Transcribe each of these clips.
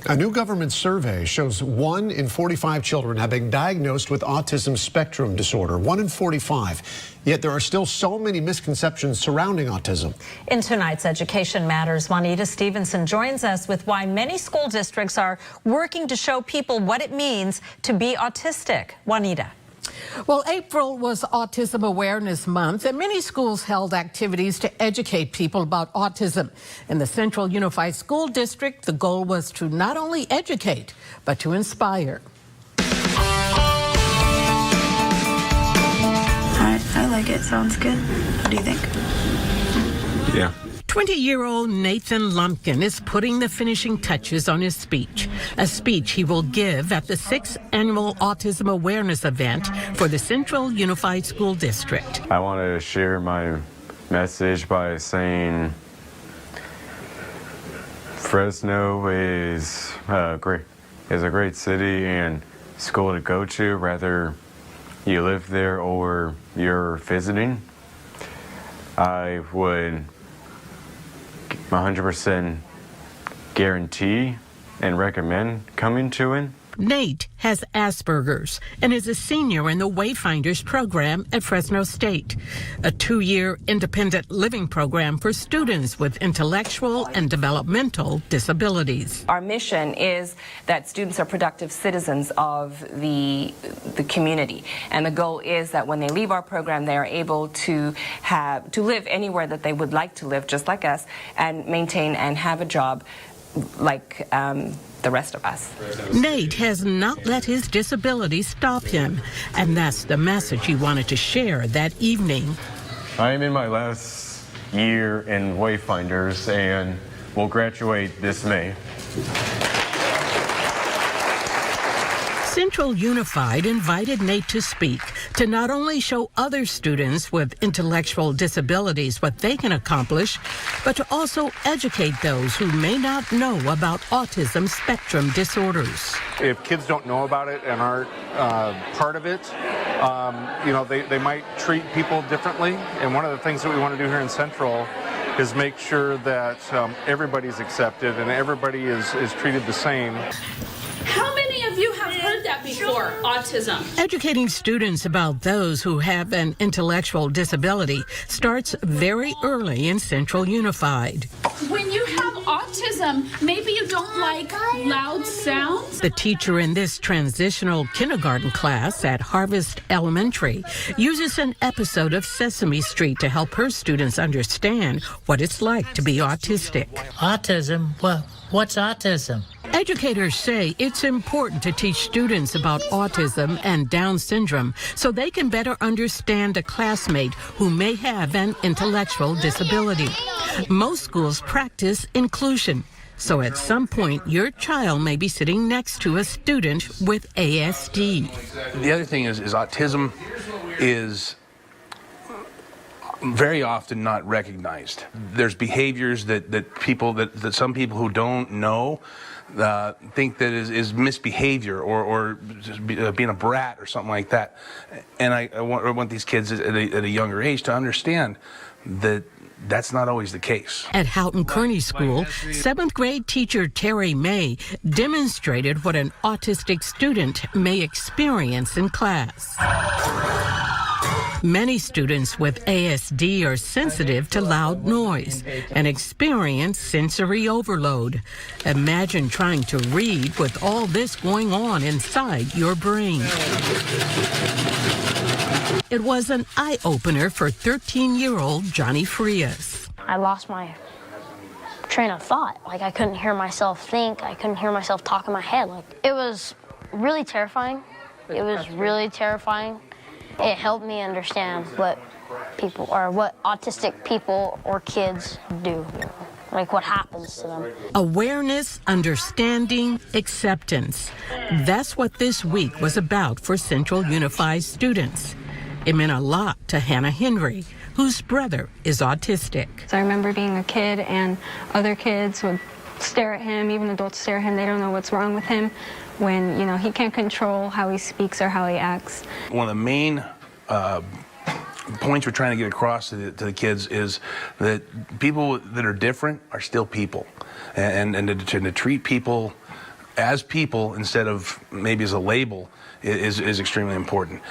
A new government survey shows 1 in 45 children have been diagnosed with autism spectrum disorder. 1 in 45. Yet there are still so many misconceptions surrounding autism. In tonight's Education Matters, Juanita Stevenson joins us with why many school districts are working to show people what it means to be autistic. Juanita. Well, April was Autism Awareness Month, and many schools held activities to educate people about autism. In the Central Unified School District, the goal was to not only educate, but to inspire. I like it. Sounds good. What do you think? Yeah. 20-year-old Nathan Lumpkin is putting the finishing touches on his speech, a speech he will give at the 6th Annual Autism Awareness Event for the Central Unified School District. I want to share my message by saying Fresno is a great city and school to go to, whether you live there or you're visiting. I would 100% guarantee and recommend coming to it. Nate has Asperger's and is a senior in the Wayfinders program at Fresno State, a 2-year independent living program for students with intellectual and developmental disabilities. Our mission is that students are productive citizens of the community, and the goal is that when they leave our program, they are able to live anywhere that they would like to live, just like us, and maintain and have a job like the rest of us. Nate has not let his disability stop him, and that's the message he wanted to share that evening. I am in my last year in Wayfinders and will graduate this May. Central Unified invited Nate to speak to not only show other students with intellectual disabilities what they can accomplish, but to also educate those who may not know about autism spectrum disorders. If kids don't know about it and aren't part of it, they might treat people differently. And one of the things that we want to do here in Central is make sure that everybody's accepted and everybody is treated the same. How many of you have heard that before, autism? Educating students about those who have an intellectual disability starts very early in Central Unified. When you have autism, maybe you don't like loud sounds? The teacher in this transitional kindergarten class at Harvest Elementary uses an episode of Sesame Street to help her students understand what it's like to be autistic. Autism? Well, what's autism? Educators say it's important to teach students about autism and Down syndrome so they can better understand a classmate who may have an intellectual disability. Most schools practice inclusion, so at some point your child may be sitting next to a student with ASD. The other thing is autism is very often not recognized. There's behaviors that some people who don't know think that is misbehavior or just being a brat or something like that. And I want these kids at a younger age to understand that that's not always the case. At Houghton Kearney School, 7th grade teacher Terry May demonstrated what an autistic student may experience in class. Many students with ASD are sensitive to loud noise and experience sensory overload. Imagine trying to read with all this going on inside your brain. It was an eye-opener for 13-year-old Johnny Frias. I lost my train of thought. Like, I couldn't hear myself think. I couldn't hear myself talk in my head. It was really terrifying. It was really terrifying. It helped me understand what people, or what autistic people or kids do, like what happens to them. Awareness, understanding, acceptance. That's what this week was about for Central Unified students. It meant a lot to Hannah Henry, whose brother is autistic. So I remember being a kid and other kids would stare at him, even adults stare at him. They don't know what's wrong with him when, he can't control how he speaks or how he acts. One of the main points we're trying to get across to the kids is that people that are different are still people. And to treat people as people instead of maybe as a label is extremely important.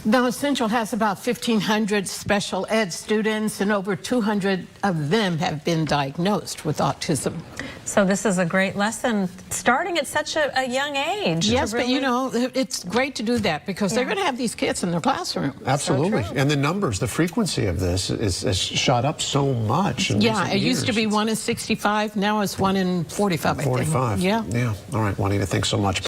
Now, Central has about 1,500 special ed students, and over 200 of them have been diagnosed with autism. So this is a great lesson, starting at such a young age. Yes, but you know, it's great to do that because they're going to have these kids in their classroom. Absolutely. And the numbers, the frequency of this is shot up so much. Yeah, it used to be 1 in 65. Now it's 1 in 45. 45. Yeah. Yeah. All right, Juanita, thanks so much.